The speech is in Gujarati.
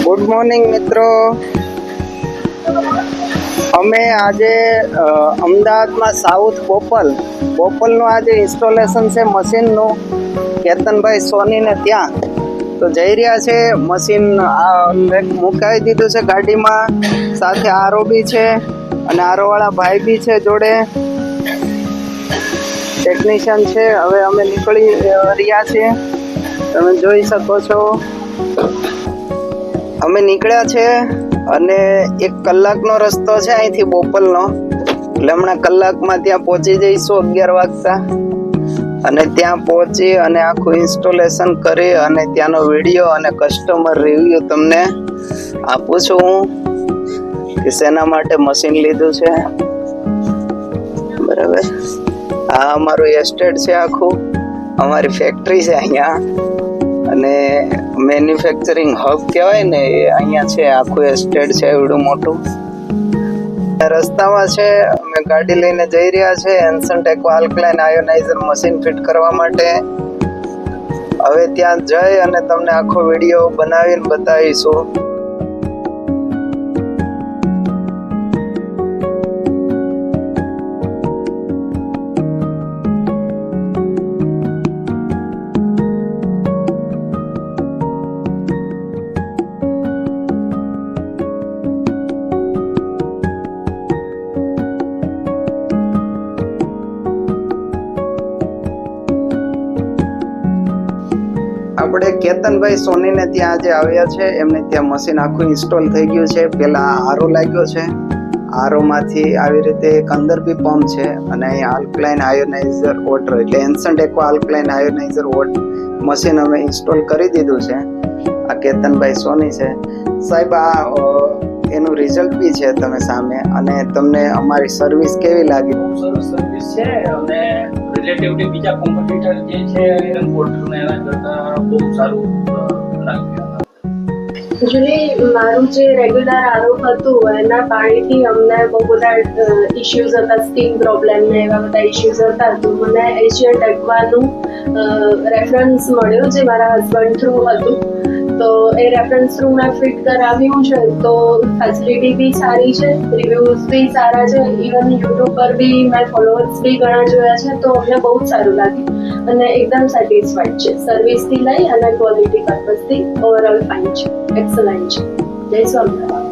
ગુડ મોર્નિંગ મિત્રો. અમે આજે અમદાવાદમાં સાઉથ બોપલનું આજે ઇન્સ્ટોલેશન છે મશીનનું, કેતનભાઈ સોનીને ત્યાં તો જઈ રહ્યા છે. મશીન મુકાવી દીધું છે ગાડીમાં, સાથે આરો બી છે અને આરોવાળા ભાઈ બી છે જોડે, ટેકનિશિયન છે. હવે અમે નીકળી રહ્યા છીએ, તમે જોઈ શકો છો. અમે નીકળ્યા છે અને 1 કલાકનો રસ્તો છે અહીંથી બોપલનો, એટલે હમણાં કલાકમાં ત્યાં પહોંચી જઈશું 11 વાગતા. અને ત્યાં પહોંચી અને આખું ઇન્સ્ટોલેશન કરી અને ત્યાંનો વિડીયો અને કસ્ટમર રિવ્યુ તમને આપું છું હું, કે શેના માટે મશીન લીધું છે. બરાબર, આ અમારું એસ્ટેટ છે, આખું અમારી ફેક્ટરી છે અહીંયા, અને મેન્યુફેક્ચરિંગ હબ કહેવાય ને એ અહીંયા છે. આખું એસ્ટેટ છે એવડું મોટું. રસ્તામાં છે, અમે ગાડી લઈને જઈ રહ્યા છે એન્સન્ટ એક્વા આલ્કલાઇન આયોનાઇઝર મશીન ફિટ કરવા માટે. હવે ત્યાં જઈ અને તમને આખો વિડીયો બનાવીને બતાવીશું. આપણે કેતનભાઈ સોનીને ત્યાં આજે આવ્યા છે. એમને ત્યાં મશીન આખું ઇન્સ્ટોલ થઈ ગયું છે. પેલા આરો લાગ્યો છે, આરોમાંથી આવી રીતે એક અંદર બી પંપ છે, અને અહીંયા આલ્કલાઇન આયોનાઇઝર વોટર એટલે એન્સન્ટ એક્વા આલ્કલાઇન આયોનાઇઝર મશીન અમે ઇન્સ્ટોલ કરી દીધું છે. આ કેતનભાઈ સોની છે સાહેબ. આ એનું રિઝલ્ટ બી છે તમે સામે, અને તમને અમારી સર્વિસ કેવી લાગી? બહુ સરસ સર્વિસ છે, અને રિલેટિવલી બીજા કોમ્પિટિટર જે છે એના કરતા બહુ સારું લાગ્યું. એકચ્યુઅલી મારું જે રેગ્યુલર આરો હતું એના પાણીથી અમને બહુ બધા ઇશ્યુઝ હતા, સ્કિન પ્રોબ્લેમ ને એવા બધા ઇશ્યુઝ હતા. તો મને એશિયન ટેકવાનું રેફરન્સ મળ્યો જે મારા હસબન્ડ થ્રુ હતું. તો એ રેફરન્સ થ્રુ મેં ફિટ કરાવ્યું છે. તો ફેસિલિટી બી સારી છે, રિવ્યુઝ બી સારા છે, ઇવન યુટ્યુબ પર બી મેં ફોલોઅર્સ બી ઘણા જોયા છે. તો અમને બહુ જ સારું લાગ્યું અને એકદમ સેટિસ્ફાઈડ છે. સર્વિસથી લઈ અને ક્વોલિટી પર્પઝથી ઓવરઓલ ફાઇન છે, એક્સલન્ટ છે. જય સ્વામિનારાયણ.